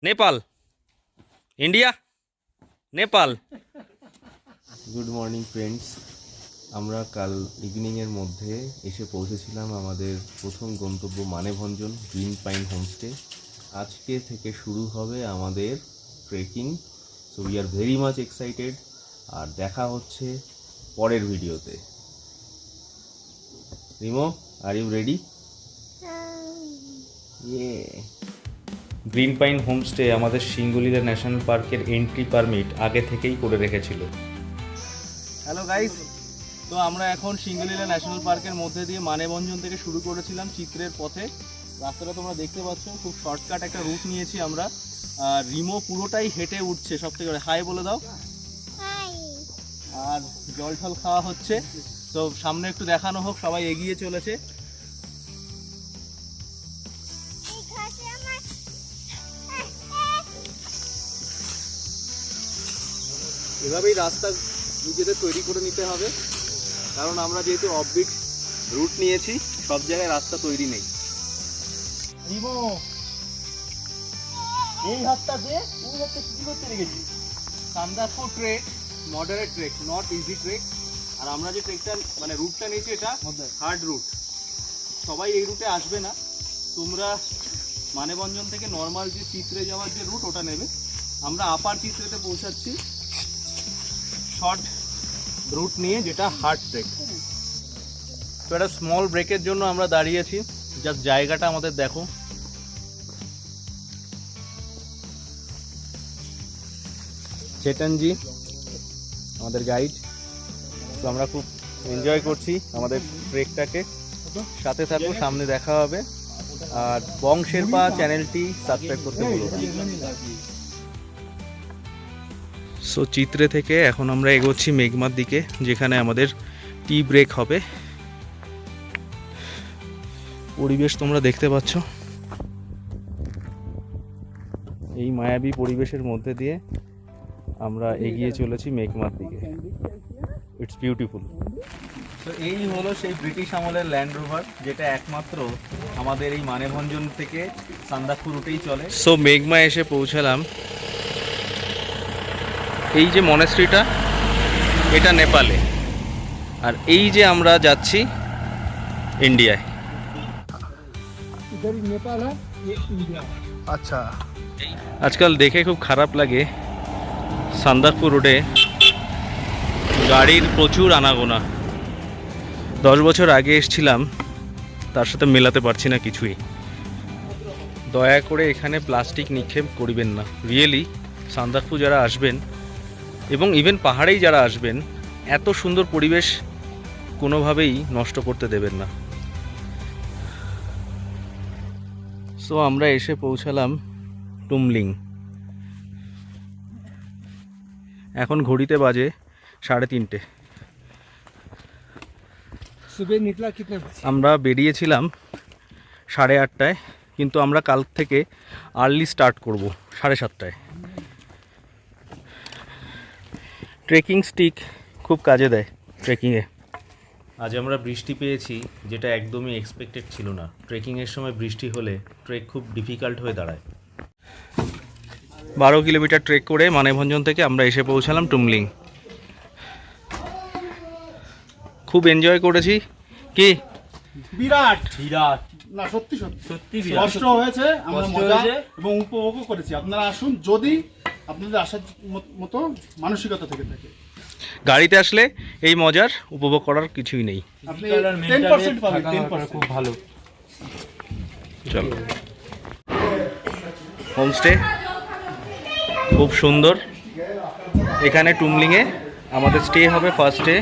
Nepal, India, Nepal. Good morning friends, আমরা কাল ইভিনিংয়ের মধ্যে এসে পৌঁছেছিলাম আমাদের প্রথম গন্তব্য মানেভঞ্জন গ্রিন পাইন হোমস্টে। আজকে থেকে শুরু হবে আমাদের trekking. So we are very much excited. আর দেখা হচ্ছে পরের ভিডিওতে। Rimo, are you ready? Yeah. Green pine homestay আমাদের সিঙ্গুলিলা ন্যাশনাল পার্কের এন্ট্রি পারমিট আগে থেকেই করে রেখেছিল। হ্যালো গাইস, তো আমরা এখন সিঙ্গুলিলা ন্যাশনাল পার্কের মধ্যে দিয়ে মানেভঞ্জন থেকে শুরু করেছিলাম চিত্রের পথে। রাস্তাটা তোমরা দেখতে পাচ্ছ, খুব শর্টকাট একটা রুট নিয়েছি আমরা। আর রিমো পুরোটাই হেঁটে উঠছে, সব থেকে হাই বলে দাও। আর জল টল খাওয়া হচ্ছে। তো সামনে একটু দেখানো হোক, সবাই এগিয়ে চলেছে। এভাবেই রাস্তা নিজেদের তৈরি করে নিতে হবে, কারণ আমরা যেহেতু অফবিট রুট নিয়েছি, সব জায়গায় রাস্তা তৈরি নেই। রিমো, এই হাতটা দিয়ে ওই হাতটা কি করতে রেখেছি? Sandakphu trek, moderate trek, not easy trek. আর আমরা যে ট্রেকটা মানে রুটটা নিয়েছি, এটা হার্ড রুট। সবাই এই রুটে আসবে না, তোমরা মানেভঞ্জন থেকে নর্মাল যে চিত্রে যাওয়ার যে রুট ওটা নেবে। আমরা আপার চিত্রেতে পৌঁছাচ্ছি শর্ট রুট নিয়ে, যেটা হার্ড ট্রেক। তো একটা স্মল ব্রেকের জন্য আমরা দাঁড়িয়েছি, জাস্ট জায়গাটা আমাদের দেখো। চেতনজি আমাদের গাইড। তো আমরা খুব এনজয় করছি আমাদের ট্রেকটাকে। সাথে থাকো, সামনে দেখা হবে। আর বং শেরপা চ্যানেলটি সাবস্ক্রাইব করতে ভুলো না। সো চিত্রে থেকে এখন আমরা এগোচ্ছি মেঘমার দিকে, যেখানে আমাদের টি ব্রেক হবে। পরিবেশ তোমরা দেখতে পাচ্ছ, এই মায়াবী পরিবেশের মধ্যে দিয়ে আমরা এগিয়ে চলেছি মেঘমার দিকে। It's beautiful. তো এই হলো সেই ব্রিটিশ আমলের ল্যান্ড রোভার, যেটা একমাত্র আমাদের এই মানেভঞ্জন থেকে সান্দাকফু রুটেই চলে। সো মেঘমা এসে পৌঁছালাম। এই যে মনেস্ট্রিটা, এটা নেপালে। আর এই যে আমরা যাচ্ছি ইন্ডিয়ায়। আচ্ছা, আজকাল দেখে খুব খারাপ লাগে, সান্দাকফু রোডে গাড়ির প্রচুর আনাগোনা। 10 বছর আগে এসেছিলাম, তার সাথে মেলাতে পারছি না কিছুই। দয়া করে এখানে প্লাস্টিক নিক্ষেপ করিবেন না। রিয়েলি সান্দাকফু যারা আসবেন, এবং ইভেন পাহাড়েই যারা আসবেন, এত সুন্দর পরিবেশ কোনোভাবেই নষ্ট করতে দেবেন না। সো আমরা এসে পৌঁছালাম টুমলিং। এখন ঘড়িতে বাজে 3:30। আমরা বেরিয়েছিলাম 8:30টায়, কিন্তু আমরা কাল থেকে আর্লি স্টার্ট করব 7:30টায়। ট্রেকিং স্টিক খুব কাজে দেয় ট্রেকিংয়ে। আজ আমরা বৃষ্টি পেয়েছি, যেটা একদমই এক্সপেক্টেড ছিল না। ট্রেকিংয়ের সময় বৃষ্টি হলে ট্রেক খুব ডিফিকাল্ট হয়ে দাঁড়ায়। 12 কিলোমিটার ট্রেক করে মানেভঞ্জন থেকে আমরা এসে পৌঁছালাম টুমলিং। খুব এনজয় করেছি। কি বিরাট বিরাট না, সত্যি সত্যি সত্যি কষ্ট হয়েছে, আমরা মজা এবং উপভোগ করেছি। আপনারা আসুন, যদি আপনাদের আসার মতো মানসিকতা থেকে থাকে। গাড়িতে আসলে এই মজার উপভোগ করার কিছুই নেই। আপনি 10% পাবেন, 10%। খুব ভালো। চলো, হোমস্টে খুব সুন্দর। এখানে টুমলিংয়ে আমাদের স্টে হবে ফার্স্ট ডে।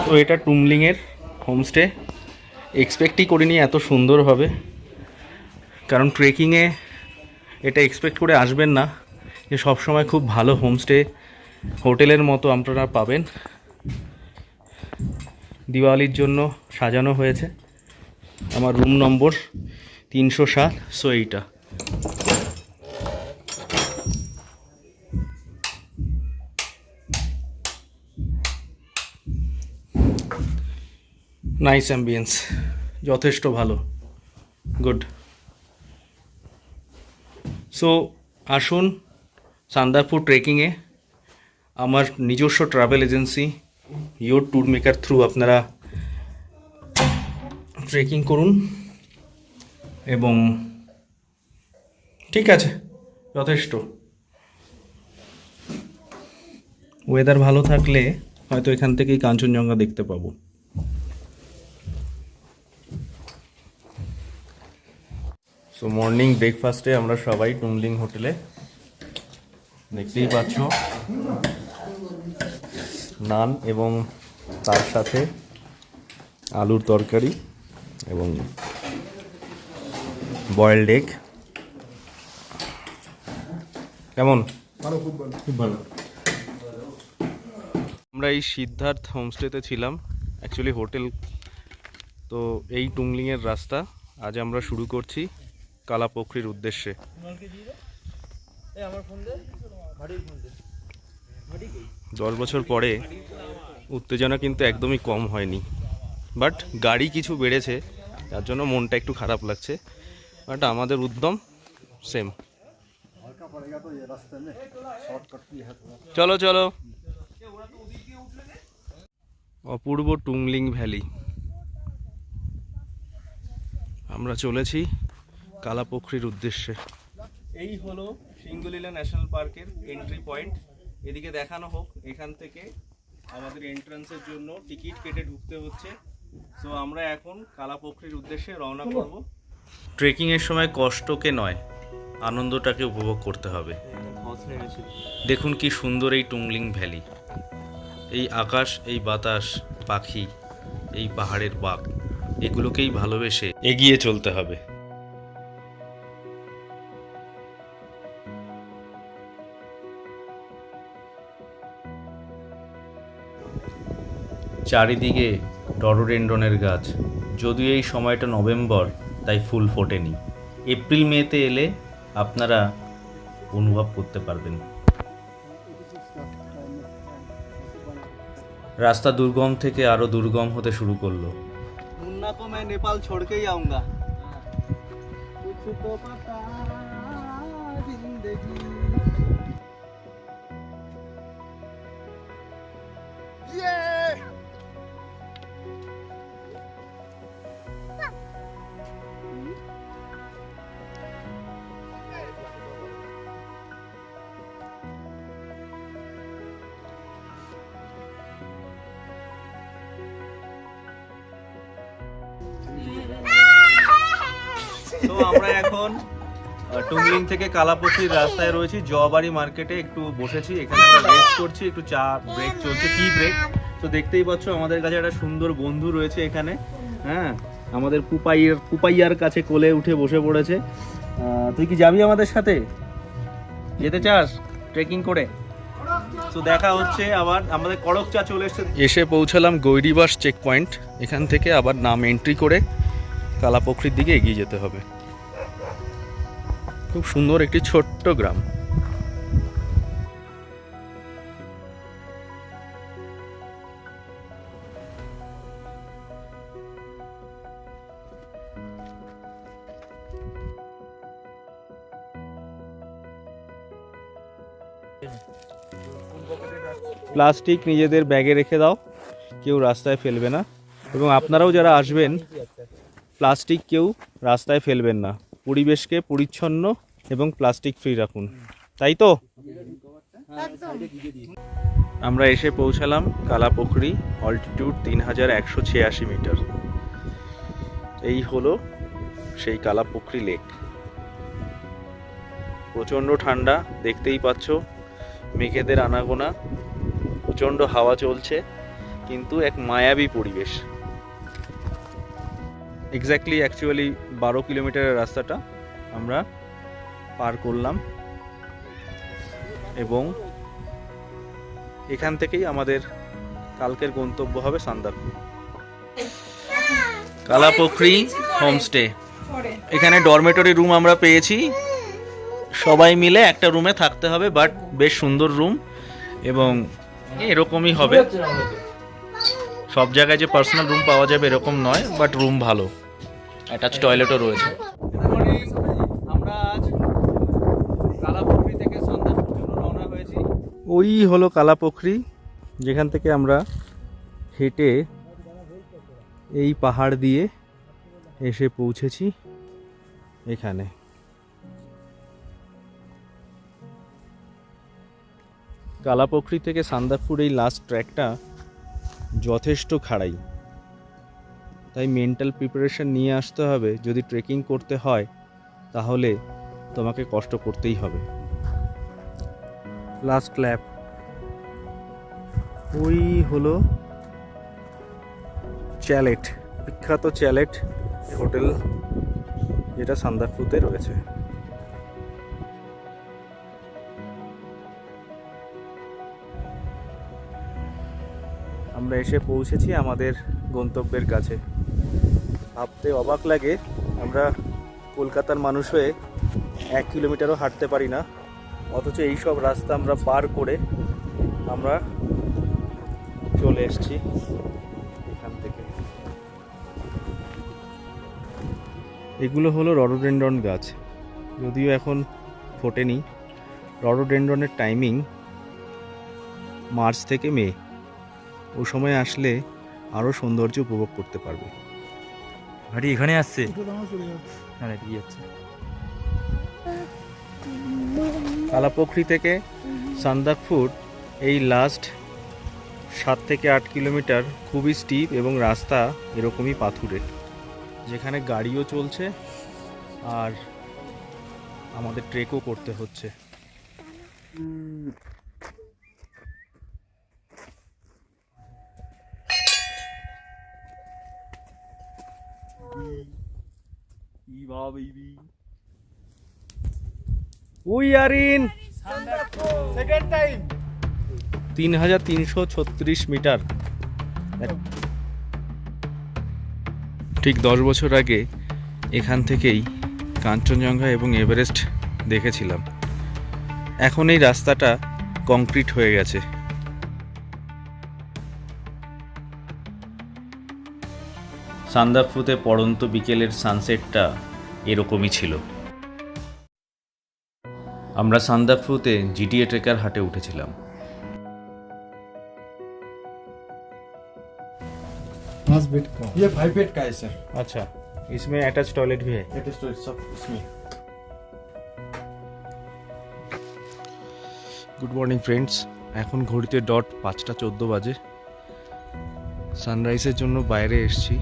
তো এটা টুমলিংয়ের হোমস্টে। এক্সপেক্টই করিনি এত সুন্দর হবে, কারণ ট্রেকিংয়ে এটা এক্সপেক্ট করে আসবেন না যে সবসময় খুব ভালো হোমস্টে হোটেলের মতো আপনারা পাবেন। দিওয়ালির জন্য সাজানো হয়েছে। আমার রুম নম্বর 307। সো এইটা নাইস অ্যাম্বিয়েন্স, যথেষ্ট ভালো, গুড। সো আসুন সান্দাকফু ট্রেকিংয়ে। আমার নিজস্ব travel agency your tour maker through আপনারা ট্রেকিং করুন। এবং ঠিক আছে, যথেষ্ট। ওয়েদার ভালো থাকলে হয়তো এখান থেকেই কাঞ্চনজঙ্ঘা দেখতে পাবো। সো মর্নিং ব্রেকফাস্টে আমরা সবাই টুমলিং হোটেলে, দেখতেই পাচ্ছ, নান এবং তার সাথে আলুর তরকারি এবং বয়েলড এগ। কেমন? খুব ভালো। আমরা এই সিদ্ধার্থ হোমস্টেতে ছিলাম, অ্যাকচুয়ালি হোটেল। তো এই টুমলিংয়ের রাস্তা আজ আমরা শুরু করছি কালাপোখরির উদ্দেশ্যে। 10 বছর পরে উত্তেজনা কিন্তু একদমই কম হয়নি, বাট গাড়ি কিছু বেড়েছে, তার জন্য মনটা একটু খারাপ লাগছে। বাট আমাদের উদ্যম সেম। চলো চলো। অপূর্ব টুমলিং ভ্যালি, আমরা চলেছি কালাপোখরির উদ্দেশ্যে। এই হলো সিঙ্গুলিলা ন্যাশনাল পার্কের এন্ট্রি পয়েন্ট। এদিকে দেখানো হোক, এখান থেকে আমাদের এন্ট্রান্সের জন্য টিকিট কেটে ঢুকতে হচ্ছে। সো আমরা এখন কালাপোখরির উদ্দেশ্যে রওনা করব। ট্রেকিংয়ের সময় কষ্টকে নয়, আনন্দটাকে উপভোগ করতে হবে। দেখুন কি সুন্দর এই টুমলিং ভ্যালি, এই আকাশ, এই বাতাস, পাখি, এই পাহাড়ের বাঁক, এগুলোকেই ভালোবেসে এগিয়ে চলতে হবে। চারিদিকে রডোডেন্ড্রনের গাছ। যদিও এই সময়টা নভেম্বর, তাই ফুল ফোটেনি। এপ্রিল মেতে এলে আপনারা অনুভব করতে পারবেন। রাস্তা দুর্গম থেকে আরো দুর্গম হতে শুরু করলো। मुन्ना को मैं नेपाल छोड़ के ही आऊंगा। कुछ तो पता जिंदगी। তো আমরা এখন টুমলিং থেকে কালাপোখরির রাস্তায় রয়েছি, জবাড়ি মার্কেটে একটু বসেছি। এখানে আমরা রেস্ট করছি, একটু চা ব্রেক চলছে, টি ব্রেক। তো দেখতেই পাচ্ছ আমাদের কাছে একটা সুন্দর বন্ধু রয়েছে এখানে। হ্যাঁ, আমাদের পুপাইয়ার কাছে কোলে উঠে বসে পড়েছে। তুই কি যাবি আমাদের সাথে? যেতে চাস ট্রেকিং করে? তো দেখা হচ্ছে আবার। আমাদের কড়ক চা চলে এসে পৌঁছালাম গৈরিবাস চেক পয়েন্ট। এখান থেকে আবার নাম এন্ট্রি করে কালাপোখরির দিকে এগিয়ে যেতে হবে। খুব সুন্দর একটি ছোট্ট গ্রাম। প্লাস্টিক নিজেদের ব্যাগে রেখে দাও, কেউ রাস্তায় ফেলবে না। এবং আপনারাও যারা আসবেন, প্লাস্টিক কেউ রাস্তায় ফেলবেন না। পরিবেশকে পরিচ্ছন্ন এবং প্লাস্টিক ফ্রি রাখুন, তাই তো? আমরা এসে পৌঁছালাম কালাপোখরি, অল্টিটিউড 3186 মিটার। এই হলো সেই কালাপোখরি লেক। প্রচণ্ড ঠান্ডা, দেখতেই পাচ্ছ, মেঘেদের আনাগোনা, প্রচণ্ড হাওয়া চলছে, কিন্তু এক মায়াবী পরিবেশ। অ্যাকচুয়ালি 12 কিলোমিটারের রাস্তাটা আমরা পার করলাম এবং এখান থেকেই আমাদের কালকের গন্তব্য হবে সান্দাকফু। কালাপোখরি হোমস্টে, এখানে ডরমেটরি রুম আমরা পেয়েছি। সবাই মিলে একটা রুমে থাকতে হবে, বাট বেশ সুন্দর রুম। এবং এরকমই হবে, সব জায়গায় যে পার্সোনাল রুম পাওয়া যাবে এরকম নয়, বাট রুম ভালো, অ্যাটাচ টয়লেটও রয়েছে। আমরা আজ ওই হলো কালাপোখরি, যেখান থেকে আমরা হেঁটে এই পাহাড় দিয়ে এসে পৌঁছেছি এখানে। কালাপোখরি থেকে সান্দাকফু এই লাস্ট ট্র্যাকটা যথেষ্ট খাড়াই, তাই মেন্টাল প্রিপারেশন নিয়ে আসতে হবে। যদি ট্রেকিং করতে হয় তাহলে তোমাকে কষ্ট করতেই হবে। লাস্ট ল্যাপ। ওই হলো চ্যালেট, বিখ্যাত চ্যালেট হোটেল, যেটা সান্দাকফুতে রয়েছে। আমরা এসে পৌঁছেছি আমাদের গন্তব্যের কাছে। ভাবতে অবাক লাগে, আমরা কলকাতার মানুষ হয়ে 1 কিলোমিটারও হাঁটতে পারি না, অথচ এই সব রাস্তা আমরা পার করে আমরা চলে এসেছি এখান থেকে। এগুলো হলো রডোডেন্ড্রন গাছ, যদিও এখন ফোটেনি। রডোডেন্ড্রনের টাইমিং মার্চ থেকে মে, ওই সময় আসলে আরও সৌন্দর্য উপভোগ করতে পারবে। ভাই এখানে আসছে, হ্যাঁ ঠিক আছে। কালাপোখরি থেকে সান্দাকফুর এই লাস্ট 7 থেকে 8 কিলোমিটার খুবই স্টিপ এবং রাস্তা এরকমই পাথুরে, যেখানে গাড়িও চলছে আর আমাদের ট্রেকও করতে হচ্ছে। We are in second time 3336 metre. ঠিক 10 বছর আগে এখান থেকেই কাঞ্চনজঙ্ঘা এবং এভারেস্ট দেখেছিলাম। এখন এই রাস্তাটা কংক্রিট হয়ে গেছে। সান্দাকফুতে পড়ন্ত বিকেলের সানসেটটা এরকমই ছিল। আমরা সান্দাকফুতে জিটিএ ট্রেকার হাটে উঠেছিলাম। ये 5 बेड का है सर। अच्छा, इसमें अटैच टॉयलेट भी है। अटैच टॉयलेट सब इसमें। গুড মর্নিং ফ্রেন্ডস, এখন ঘড়িতে ডট 5:14 বাজে। সানরাইজের জন্য বাইরে এসেছি।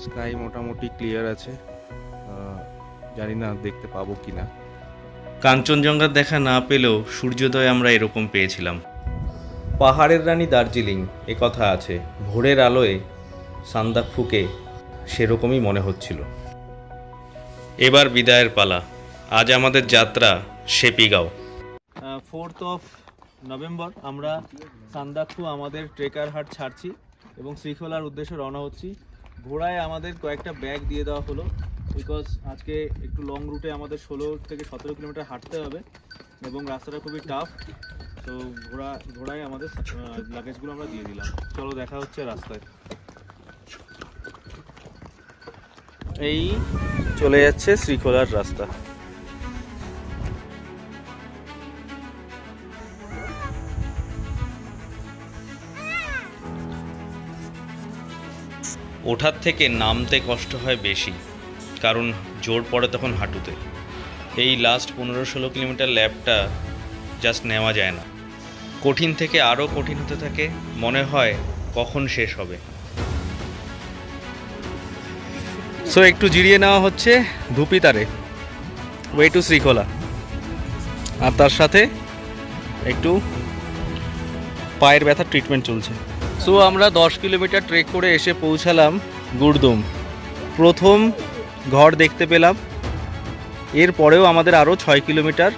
স্কাই মোটামুটি ক্লিয়ার আছে, জানি না দেখতে পাবো কিনা। কাঞ্চনজঙ্ঘার দেখা না পেলেও সূর্যোদয় আমরা এরকম পেয়েছিলাম। পাহাড়ের রানী দার্জিলিং এ কথা আছে, ভোরের আলোয় সান্দাকফুকে সেরকমই মনে হচ্ছিল। এবার বিদায়ের পালা। আজ আমাদের যাত্রা শেপিগাঁও। 4 নভেম্বর আমরা সান্দাকফু আমাদের ট্রেকার হাট ছাড়ছি এবং শ্রীখোলার উদ্দেশ্যে রওনা হচ্ছি। ঘোড়ায় আমাদের কয়েকটা ব্যাগ দিয়ে দেওয়া হলো, বিকজ আজকে একটু লং রুটে আমাদের 16 থেকে 17 কিলোমিটার হাঁটতে হবে এবং রাস্তাটা খুবই টাফ। তো ঘোড়ায় আমাদের লাগেজগুলো আমরা দিয়ে দিলাম। চলো দেখা হচ্ছে রাস্তায়। এই চলে যাচ্ছে শ্রীখোলার রাস্তা। ওঠার থেকে নামতে কষ্ট হয় বেশি, কারণ জোর পড়ে তখন হাঁটুতে। এই লাস্ট 15-16 কিলোমিটার ল্যাপটা জাস্ট নেওয়া যায় না, কঠিন থেকে আরও কঠিন হতে থাকে, মনে হয় কখন শেষ হবে। সো একটু জিরিয়ে নেওয়া হচ্ছে ধুপিতারে, ওয়ে টু শ্রীখোলা, আর তার সাথে একটু পায়ের ব্যথার ট্রিটমেন্ট চলছে। সো আমরা 10 কিলোমিটার ট্রেক করে এসে পৌঁছালাম গুরদুম। প্রথম ঘর দেখতে পেলাম। এরপরেও আমাদের আরও 6 কিলোমিটার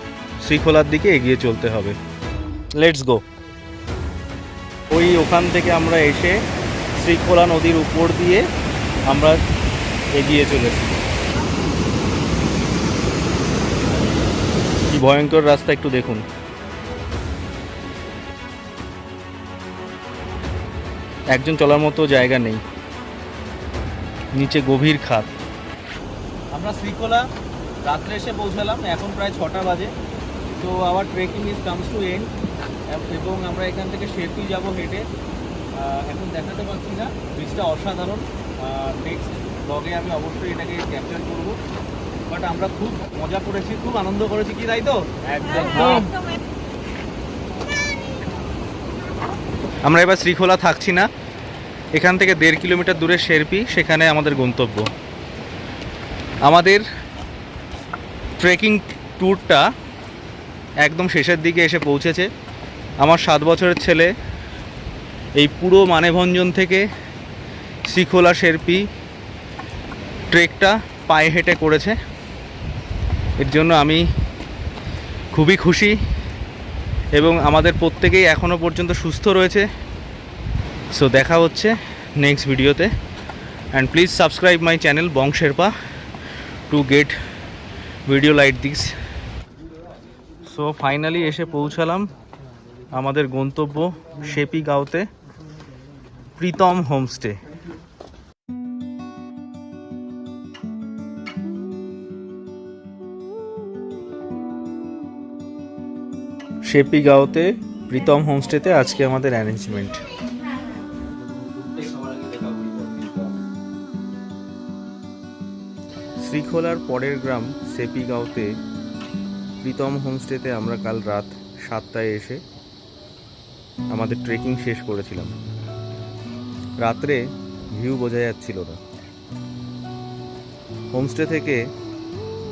শ্রীখোলার দিকে এগিয়ে চলতে হবে। Let's go. ওখান থেকে আমরা এসে শ্রীখোলা নদীর উপর দিয়ে আমরা এগিয়ে চলেছি। কি ভয়ঙ্কর রাস্তা একটু দেখুন। একজন চলার মতো জায়গা নেই, নিচে গভীর খাদ। আমরা শ্রীখোলা রাত্রে এসে পৌঁছালাম, এখন প্রায় 6টা বাজে। তো our trekking is comes to end, এবং আমরা এখান থেকে শেরপি যাব হেঁটে। এখন দেখাতে পারছি না, ব্রিজটা অসাধারণ। নেক্সট ব্লগে আমি অবশ্যই এটাকে ক্যাপচার করব। বাট আমরা খুব মজা করেছি, খুব আনন্দ করেছি, কি তাই তো? একদম। আমরা এবার শ্রীখোলা থাকছি না, এখান থেকে 1.5 কিলোমিটার দূরে শেরপি, সেখানে আমাদের গন্তব্য। আমাদের ট্রেকিং ট্যুরটা একদম শেষের দিকে এসে পৌঁছেছে। আমার 7 বছরের ছেলে এই পুরো মানেভঞ্জন থেকে শ্রীখোলা শেরপি ট্রেকটা পায়ে হেঁটে করেছে। এর জন্য আমি খুবই খুশি, এবং আমাদের প্রত্যেকেই এখনও পর্যন্ত সুস্থ রয়েছে। সো দেখা হচ্ছে নেক্সট ভিডিওতে, and please subscribe my channel Bong Sherpa to get video like this. So finally এসে পৌঁছালাম আমাদের গন্তব্য শেপি গাঁওতে, প্রীতম হোমস্টে। শেপি গাঁওতে প্রীতম হোমস্টেতে আজকে আমাদের অ্যারেঞ্জমেন্ট। শ্রীখোলার পরের গ্রাম শেপি গাঁওতে প্রীতম হোমস্টেতে আমরা কাল রাত 7টায় এসে আমাদের ট্রেকিং শেষ করেছিলাম। রাত্রে ভিউ বোঝা যাচ্ছিল না, হোমস্টে থেকে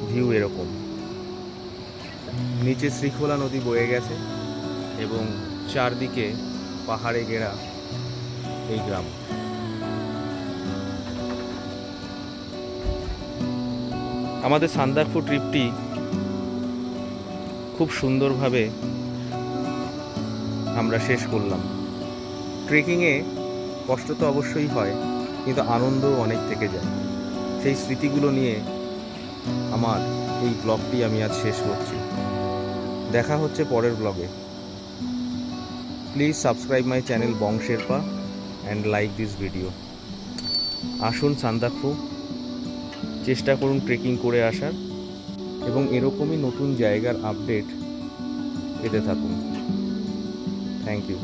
ভিউ এরকম। নিচে শ্রীখোলা নদী বয়ে গেছে এবং চারদিকে পাহাড়ে ঘেরা এই গ্রাম। আমাদের সান্দাকফু ট্রিপটি খুব সুন্দরভাবে আমরা শেষ করলাম। ট্রেকিংয়ে কষ্ট তো অবশ্যই হয়, কিন্তু আনন্দও অনেক থেকে যায়। সেই স্মৃতিগুলো নিয়ে আমার এই ব্লগটি আমি আজ শেষ করছি। দেখা হচ্ছে পরের ব্লগে। Please subscribe my channel Bong Sherpa and like this video. আসুন সান্দাকফু, চেষ্টা করুন ট্রেকিং করে আসার, এবং এরকমই নতুন জায়গার আপডেট পেতে থাকুন। Thank you.